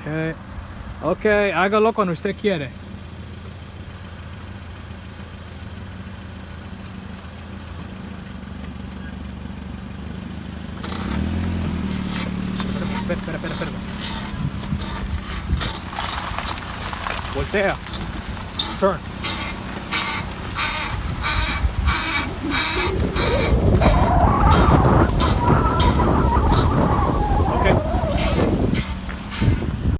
Ok. Ok, hágalo cuando usted quiere. Espera. Voltea. Turn.